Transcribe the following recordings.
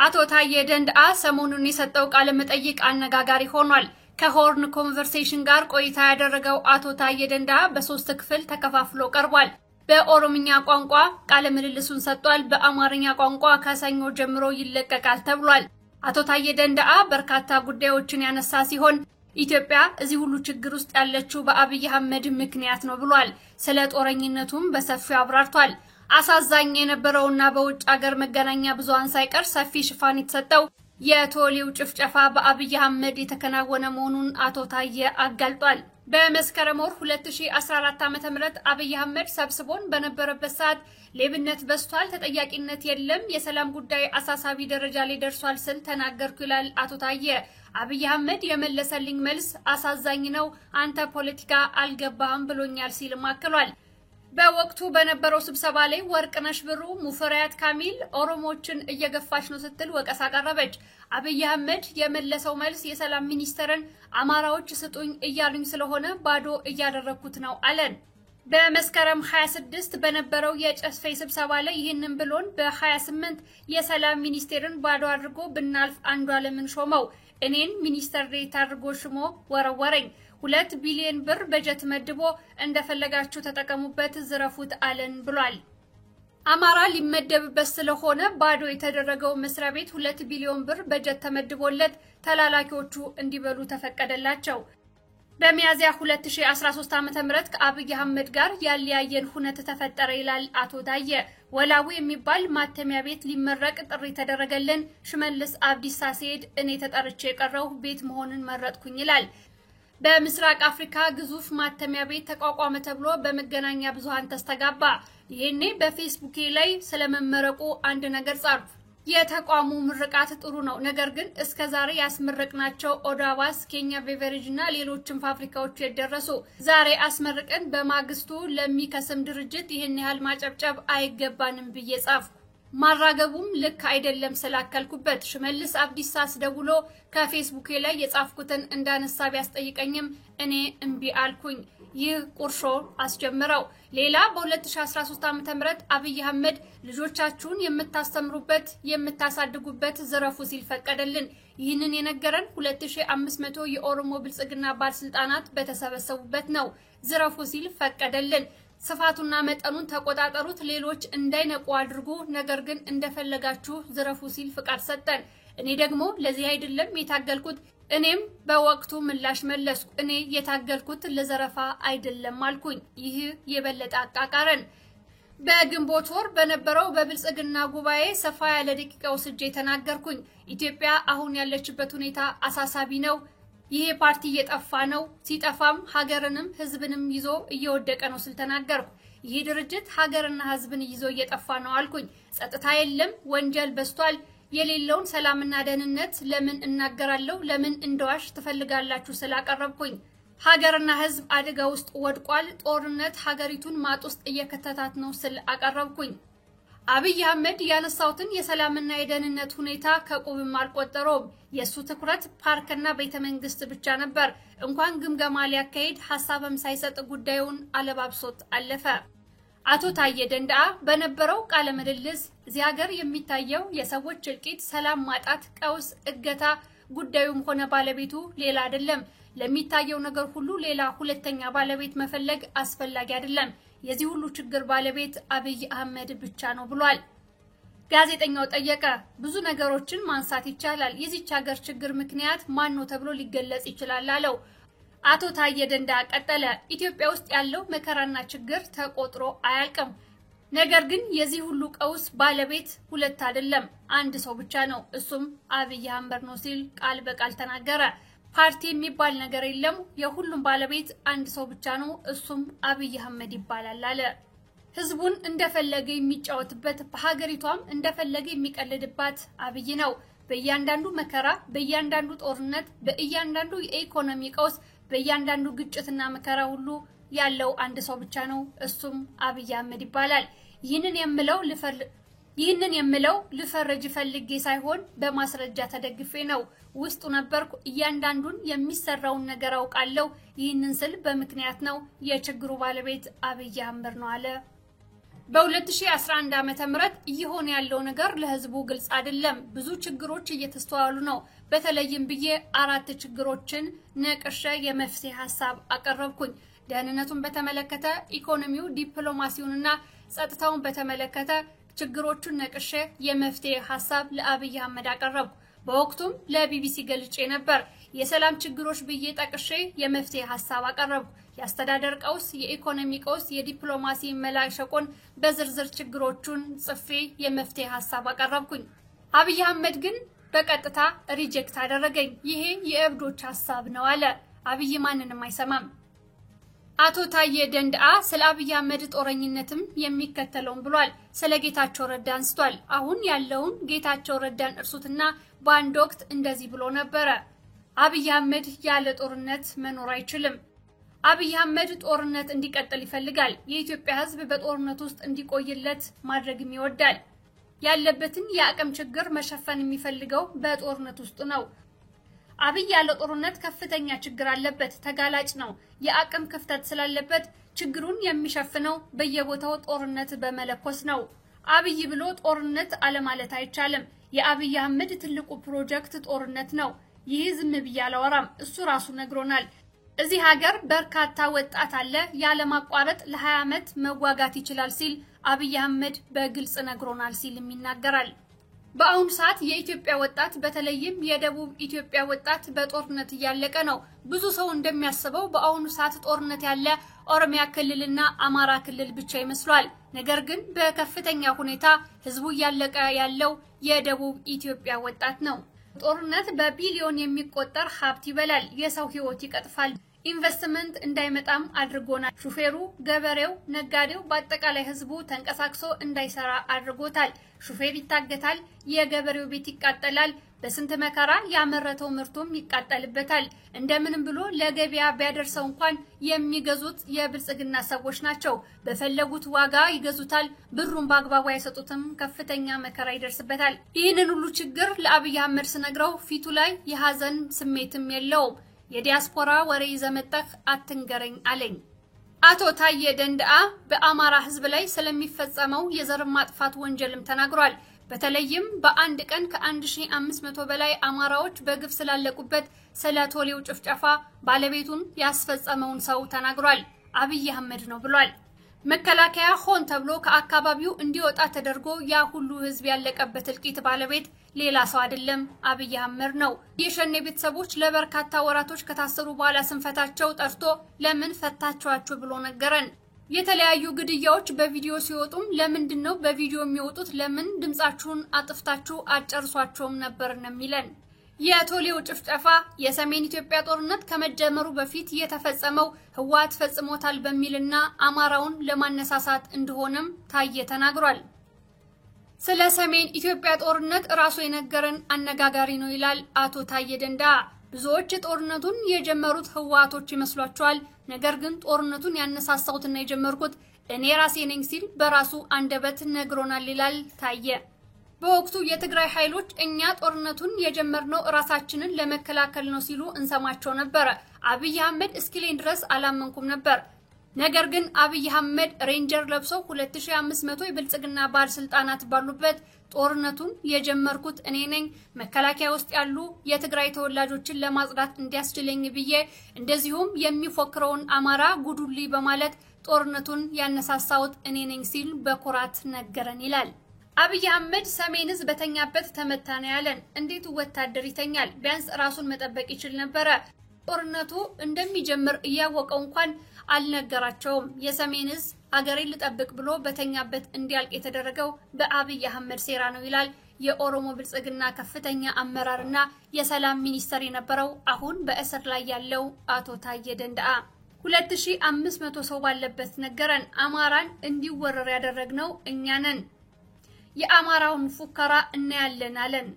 አቶ ታዬ ደንደአ ሰሞኑን የሰጠው ቃለ መጠይቅ አነጋጋሪ ሆኗል። ከሆርን ኮንቨርሴሽን ጋር ቆይታ ያደረገው አቶ ታዬ ደንደአ በሶስት ክፍል ተከፋፍሎ ቀርቧል። በኦሮምኛ ቋንቋ ቃለ ምልልሱን ሰጥቷል። በአማርኛ ቋንቋ ከሰኞ ጀምሮ ይለቀቃል ተብሏል። አቶ ታዬ ደንደአ በርካታ ጉዳዮችን ያነሳ ሲሆን ኢትዮጵያ እዚህ ሁሉ ችግር ውስጥ ያለችው በአብይ አህመድ ምክንያት ነው ብሏል። ስለ ጦረኝነቱም በሰፊው አብራርቷል። አሳዛኝ የነበረውና በውጭ ሀገር መገናኛ ብዙሃን ሳይቀር ሰፊ ሽፋን የተሰጠው የቶሌው ጭፍጨፋ በአብይ አህመድ የተከናወነ መሆኑን አቶ ታዬ አጋልጧል። በመስከረም ወር 2014 ዓ.ም አብይ አህመድ ሰብስቦን በነበረበት ሰዓት ሌብነት በስቷል፣ ተጠያቂነት የለም፣ የሰላም ጉዳይ አሳሳቢ ደረጃ ላይ ደርሷል ስል ተናገርኩ ይላል አቶ ታዬ። አብይ አህመድ የመለሰልኝ መልስ አሳዛኝ ነው፣ አንተ ፖለቲካ አልገባህም ብሎኛል ሲል ማክሏል። በወቅቱ በነበረው ስብሰባ ላይ ወርቅነሽ ብሩ ሙፈሪያት ካሚል ኦሮሞችን እየገፋች ነው ስትል ወቀሳ ቀረበች። አብይ አህመድ የመለሰው መልስ የሰላም ሚኒስተርን አማራዎች ስጡኝ እያሉኝ ስለሆነ ባዶ እያደረኩት ነው አለን። በመስከረም 26 በነበረው የጨስፌ ስብሰባ ላይ ይህንን ብሎን በ28 የሰላም ሚኒስቴርን ባዶ አድርጎ ብናልፍ አንዱዓለምን ሾመው። እኔን ሚኒስተር ዴኤታ አድርጎ ሽሞ ወረወረኝ። 2 ቢሊዮን ብር በጀት መድቦ እንደፈለጋችሁ ተጠቀሙበት ዝረፉት አለን ብሏል። አማራ ሊመደብበት ስለሆነ ባዶ የተደረገው መስሪያ ቤት 2 ቢሊዮን ብር በጀት ተመድቦለት ተላላኪዎቹ እንዲበሉ ተፈቀደላቸው። በሚያዚያ 2013 ዓ.ም ከአብይ አህመድ ጋር ያለያየን ሁነት ተፈጠረ ይላል አቶ ታዬ። ወላዊ የሚባል ማተሚያ ቤት ሊመረቅ ጥሪ ተደረገልን። ሽመልስ አብዲሳ ሲሄድ እኔ ተጠርቼ የቀረው ቤት መሆንን መረጥኩኝ ይላል። በምስራቅ አፍሪካ ግዙፍ ማተሚያ ቤት ተቋቋመ ተብሎ በመገናኛ ብዙሃን ተስተጋባ። ይሄኔ በፌስቡክ ላይ ስለመመረቁ አንድ ነገር ጻፍ። የተቋሙ ምርቃት ጥሩ ነው፣ ነገር ግን እስከዛሬ ያስመረቅናቸው ኦዳዋስ፣ ኬኛ ቤቨሬጅ እና ሌሎችም ፋብሪካዎች የደረሱ ዛሬ አስመርቀን በማግስቱ ለሚከስም ድርጅት ይሄን ያህል ማጨብጨብ አይገባንም ብዬ ጻፍኩ። ማራገቡም ልክ አይደለም ስላከልኩበት ሽመልስ አብዲሳ አስደውሎ ከፌስቡክ ላይ የጻፍኩትን እንዳነሳ ቢያስጠይቀኝም እኔ እምቢ አልኩኝ። ይህ ቁርሾ አስጀምረው። ሌላ በ2013 ዓ.ም አብይ አህመድ ልጆቻችሁን የምታስተምሩበት የምታሳድጉበት ዝረፉ ሲል ፈቀደልን። ይህንን የነገረን 2500 የኦሮሞ ብልጽግና ባለስልጣናት በተሰበሰቡበት ነው። ዝረፉ ሲል ፈቀደልን። ስፋቱና መጠኑን ተቆጣጠሩት፣ ሌሎች እንዳይነቁ አድርጉ፣ ነገር ግን እንደፈለጋችሁ ዝረፉ ሲል ፍቃድ ሰጠን። እኔ ደግሞ ለዚህ አይደለም የታገልኩት። እኔም በወቅቱ ምላሽ መለስኩ። እኔ የታገልኩት ለዘረፋ አይደለም አልኩኝ። ይህ የበለጠ አቃቃረን። በግንቦት ወር በነበረው በብልጽግና ጉባኤ ሰፋ ያለ ደቂቃ ወስጄ ተናገርኩኝ። ኢትዮጵያ አሁን ያለችበት ሁኔታ አሳሳቢ ነው። ይሄ ፓርቲ እየጠፋ ነው፣ ሲጠፋም ሀገርንም ህዝብንም ይዞ እየወደቀ ነው ስል ተናገርኩ። ይሄ ድርጅት ሀገርና ህዝብን ይዞ እየጠፋ ነው አልኩኝ። ጸጥታ የለም፣ ወንጀል በዝቷል። የሌለውን ሰላምና ደህንነት ለምን እናገራለሁ? ለምን እንደዋሽ ትፈልጋላችሁ ስላቀረብኩኝ። ሀገርና ህዝብ አደጋ ውስጥ ወድቋል። ጦርነት ሀገሪቱን ማጥ ውስጥ እየከተታት ነው ስል አቀረብኩኝ። አብይ አህመድ ያነሳውትን የሰላምና የደህንነት ሁኔታ ከቁብም አልቆጠረውም። የሱ ትኩረት ፓርክና ቤተመንግስት ብቻ ነበር። እንኳን ግምገማ ሊያካሂድ ሐሳብም ሳይሰጥ ጉዳዩን አለባብሶት አለፈ። አቶ ታዬ ደንደአ በነበረው ቃለ ምልልስ እዚህ ሀገር የሚታየው የሰዎች እልቂት፣ ሰላም ማጣት፣ ቀውስ፣ እገታ ጉዳዩም ሆነ ባለቤቱ ሌላ አይደለም። ለሚታየው ነገር ሁሉ ሌላ ሁለተኛ ባለቤት መፈለግ አስፈላጊ አይደለም። የዚህ ሁሉ ችግር ባለቤት አብይ አህመድ ብቻ ነው ብሏል። ጋዜጠኛው ጠየቀ። ብዙ ነገሮችን ማንሳት ይቻላል። የዚች ሀገር ችግር ምክንያት ማን ነው ተብሎ ሊገለጽ ይችላል አለው። አቶ ታዬ ደንደአ ቀጠለ። ኢትዮጵያ ውስጥ ያለው መከራና ችግር ተቆጥሮ አያልቅም። ነገር ግን የዚህ ሁሉ ቀውስ ባለቤት ሁለት አይደለም፣ አንድ ሰው ብቻ ነው፣ እሱም አብይ አህመድ ነው ሲል ቃል በቃል ተናገረ። ፓርቲ የሚባል ነገር የለም፣ የሁሉም ባለቤት አንድ ሰው ብቻ ነው፣ እሱም አብይ አህመድ ይባላል አለ። ህዝቡን እንደፈለገ የሚጫወትበት በሀገሪቷም እንደፈለገ የሚቀልድባት አብይ ነው። በእያንዳንዱ መከራ፣ በእያንዳንዱ ጦርነት፣ በእያንዳንዱ የኢኮኖሚ ቀውስ፣ በእያንዳንዱ ግጭትና መከራ ሁሉ ያለው አንድ ሰው ብቻ ነው፣ እሱም አብይ አህመድ ይባላል። ይህንን የምለው ልፈረጅ ፈልጌ ሳይሆን በማስረጃ ተደግፌ ነው። ውስጡ ነበርኩ። እያንዳንዱን የሚሰራውን ነገር አውቃለሁ። ይህንን ስል በምክንያት ነው። የችግሩ ባለቤት አብይ አህመድ ነው አለ። በ2011 ዓመተ ምህረት እየሆነ ያለው ነገር ለህዝቡ ግልጽ አይደለም። ብዙ ችግሮች እየተስተዋሉ ነው። በተለይም ብዬ 4 ችግሮችን ነቅሼ የመፍትሄ ሐሳብ አቀረብኩኝ። ደህንነቱን በተመለከተ፣ ኢኮኖሚው፣ ዲፕሎማሲውንና ጸጥታውን በተመለከተ ችግሮቹን ነቅሼ የመፍትሄ ሐሳብ ለአብይ አህመድ አቀረብኩ። በወቅቱም ለቢቢሲ ገልጬ ነበር። የሰላም ችግሮች ብዬ ጠቅሼ የመፍትሄ ሐሳብ አቀረብኩ። የአስተዳደር ቀውስ፣ የኢኮኖሚ ቀውስ፣ የዲፕሎማሲ መላሸቆን በዝርዝር ችግሮቹን ጽፌ የመፍትሄ ሐሳብ አቀረብኩኝ። አብይ አህመድ ግን በቀጥታ ሪጀክት አደረገኝ። ይሄ የእብዶች ሐሳብ ነው አለ። አብይ ማንንም አይሰማም። አቶ ታዬ ደንደአ ስለ አብይ አህመድ ጦረኝነትም የሚከተለውን ብሏል። ስለ ጌታቸው ረዳ አንስቷል። አሁን ያለውን ጌታቸው ረዳን እርሱትና በአንድ ወቅት እንደዚህ ብሎ ነበረ። አብይ አህመድ ያለ ጦርነት መኖር አይችልም። አብይ አህመድ ጦርነት እንዲቀጥል ይፈልጋል። የኢትዮጵያ ሕዝብ በጦርነት ውስጥ እንዲቆይለት ማድረግም ይወዳል። ያለበትን የአቅም ችግር መሸፈን የሚፈልገው በጦርነት ውስጥ ነው። አብይ ያለ ጦርነት ከፍተኛ ችግር አለበት፣ ተጋላጭ ነው። የአቅም ክፍተት ስላለበት ችግሩን የሚሸፍነው በየቦታው ጦርነት በመለኮስ ነው። አብይ ብሎ ጦርነት አለማለት አይቻልም። የአብይ አህመድ ትልቁ ፕሮጀክት ጦርነት ነው። ይህ ዝም ብዬ አላወራም፣ እሱ ራሱ ነግሮናል። እዚህ ሀገር በርካታ ወጣት አለ፣ ያለ ማቋረጥ ለ20 ዓመት መዋጋት ይችላል ሲል አብይ አህመድ በግልጽ ነግሮናል ሲልም ይናገራል። በአሁኑ ሰዓት የኢትዮጵያ ወጣት በተለይም የደቡብ ኢትዮጵያ ወጣት በጦርነት እያለቀ ነው። ብዙ ሰው እንደሚያስበው በአሁኑ ሰዓት ጦርነት ያለ ኦሮሚያ ክልልና አማራ ክልል ብቻ ይመስላል። ነገር ግን በከፍተኛ ሁኔታ ህዝቡ እያለቀ ያለው የደቡብ ኢትዮጵያ ወጣት ነው። ጦርነት በቢሊዮን የሚቆጠር ሀብት ይበላል፣ የሰው ህይወት ይቀጥፋል። ኢንቨስትመንት እንዳይመጣም አድርጎናል። ሹፌሩ፣ ገበሬው፣ ነጋዴው በአጠቃላይ ህዝቡ ተንቀሳቅሶ እንዳይሰራ አድርጎታል። ሹፌር ይታገታል፣ የገበሬው ቤት ይቃጠላል። በስንት መከራ ያመረተው ምርቱም ይቃጠልበታል። እንደምንም ብሎ ለገበያ ቢያደርሰው እንኳን የሚገዙት የብልጽግና ሰዎች ናቸው። በፈለጉት ዋጋ ይገዙታል። ብሩን በአግባቡ አይሰጡትም። ከፍተኛ መከራ ይደርስበታል። ይህንን ሁሉ ችግር ለአብይ አህመድ ስነግረው ፊቱ ላይ የሐዘን ስሜትም የለውም። የዲያስፖራ ወሬ ይዘመጣህ አትንገረኝ አለኝ። አቶ ታዬ ደንደአ በአማራ ህዝብ ላይ ስለሚፈጸመው የዘር ማጥፋት ወንጀልም ተናግሯል። በተለይም በአንድ ቀን ከ1500 በላይ አማራዎች በግፍ ስላለቁበት ስለ ቶሌው ጭፍጨፋ ባለቤቱን ያስፈጸመውን ሰው ተናግሯል። አብይ አህመድ ነው ብሏል። መከላከያ ሆን ተብሎ ከአካባቢው እንዲወጣ ተደርጎ ያ ሁሉ ህዝብ ያለቀበት እልቂት ባለቤት ሌላ ሰው አይደለም፣ አብይ አህመድ ነው። የሸኔ ቤተሰቦች ለበርካታ ወራቶች ከታሰሩ በኋላ ስንፈታቸው ጠርቶ ለምን ፈታችኋቸው ብሎ ነገረን። የተለያዩ ግድያዎች በቪዲዮ ሲወጡም ለምንድነው በቪዲዮ የሚወጡት? ለምን ድምጻችሁን አጥፍታችሁ አጨርሷቸውም ነበር የሚለን። የቶሌው ጭፍጨፋ የሰሜን ኢትዮጵያ ጦርነት ከመጀመሩ በፊት የተፈጸመው ህወሓት ፈጽሞታል በሚልና አማራውን ለማነሳሳት እንደሆነም ታዬ ተናግሯል። ስለ ሰሜን ኢትዮጵያ ጦርነት ራሱ የነገረን አነጋጋሪ ነው ይላል አቶ ታዬ ደንደአ። ብዙዎች ጦርነቱን የጀመሩት ህወሓቶች ይመስሏቸዋል። ነገር ግን ጦርነቱን ያነሳሳውትና የጀመርኩት እኔ ራሴ ነኝ ሲል በራሱ አንደበት ነግሮናል ይላል ታዬ። በወቅቱ የትግራይ ኃይሎች እኛ ጦርነቱን የጀመርነው ራሳችንን ለመከላከል ነው ሲሉ እንሰማቸው ነበር። አብይ አህመድ እስኪሌን ድረስ አላመንኩም ነበር። ነገር ግን አብይ አህመድ ሬንጀር ለብሰው 2500 የብልጽግና ባለስልጣናት ባሉበት ጦርነቱን የጀመርኩት እኔ ነኝ፣ መከላከያ ውስጥ ያሉ የትግራይ ተወላጆችን ለማጽዳት እንዲያስችለኝ ብዬ እንደዚሁም የሚፎክረውን አማራ ጉዱሊ በማለት ጦርነቱን ያነሳሳውት እኔ ነኝ ሲል በኩራት ነገረን ይላል። አብይ አህመድ ሰሜን ህዝብ በተኛበት ተመታ ነው ያለን። እንዴት ወታደር ይተኛል? ቢያንስ ራሱን መጠበቅ ይችል ነበር። ጦርነቱ እንደሚጀምር እያወቀው እንኳን አልነገራቸውም። የሰሜን ህዝብ አገሬን ልጠብቅ ብሎ በተኛበት እንዲያልቅ የተደረገው በአብይ አህመድ ሴራ ነው ይላል የኦሮሞ ብልጽግና ከፍተኛ አመራርና የሰላም ሚኒስተር የነበረው አሁን በእስር ላይ ያለው አቶ ታዬ ደንደአ። 2500 ሰው ባለበት ነገረን። አማራን እንዲወረር ያደረግነው እኛ ነን። የአማራውን ፉከራ እናያለን አለን።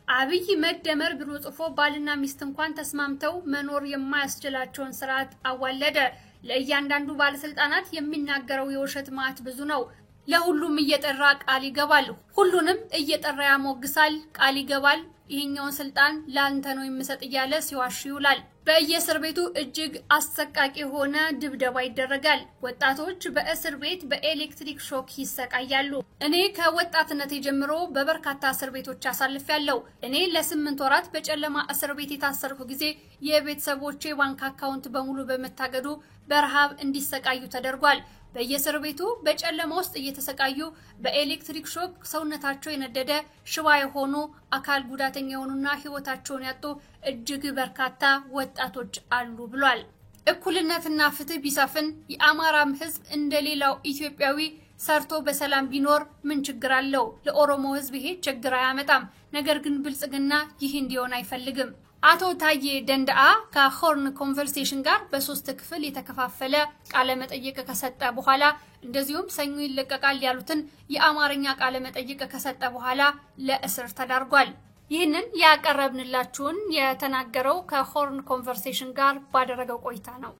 አብይ መደመር ብሎ ጽፎ ባልና ሚስት እንኳን ተስማምተው መኖር የማያስችላቸውን ስርዓት አዋለደ። ለእያንዳንዱ ባለስልጣናት የሚናገረው የውሸት ማት ብዙ ነው። ለሁሉም እየጠራ ቃል ይገባል። ሁሉንም እየጠራ ያሞግሳል፣ ቃል ይገባል። ይሄኛውን ስልጣን ላንተ ነው የምሰጥ እያለ ሲዋሽ ይውላል። በየእስር ቤቱ እጅግ አሰቃቂ ሆነ ድብደባ ይደረጋል። ወጣቶች በእስር ቤት በኤሌክትሪክ ሾክ ይሰቃያሉ። እኔ ከወጣትነቴ ጀምሮ በበርካታ እስር ቤቶች አሳልፌያለሁ። እኔ ለ8 ወራት በጨለማ እስር ቤት የታሰርኩ ጊዜ የቤተሰቦቼ ባንክ አካውንት በሙሉ በመታገዱ በረሃብ እንዲሰቃዩ ተደርጓል። በየእስር ቤቱ በጨለማ ውስጥ እየተሰቃዩ በኤሌክትሪክ ሾክ ሰውነታቸው የነደደ ሽባ የሆኑ አካል ጉዳተኛ የሆኑና ህይወታቸውን ያጡ እጅግ በርካታ ወጣቶች አሉ ብሏል። እኩልነትና ፍትህ ቢሰፍን የአማራም ህዝብ እንደሌላው ኢትዮጵያዊ ሰርቶ በሰላም ቢኖር ምን ችግር አለው? ለኦሮሞ ህዝብ ይሄ ችግር አያመጣም። ነገር ግን ብልጽግና ይህ እንዲሆን አይፈልግም። አቶ ታዬ ደንደአ ከሆርን ኮንቨርሴሽን ጋር በ3 ክፍል የተከፋፈለ ቃለ መጠይቅ ከሰጠ በኋላ እንደዚሁም ሰኞ ይለቀቃል ያሉትን የአማርኛ ቃለ መጠይቅ ከሰጠ በኋላ ለእስር ተዳርጓል። ይህንን ያቀረብንላችሁን የተናገረው ከሆርን ኮንቨርሴሽን ጋር ባደረገው ቆይታ ነው።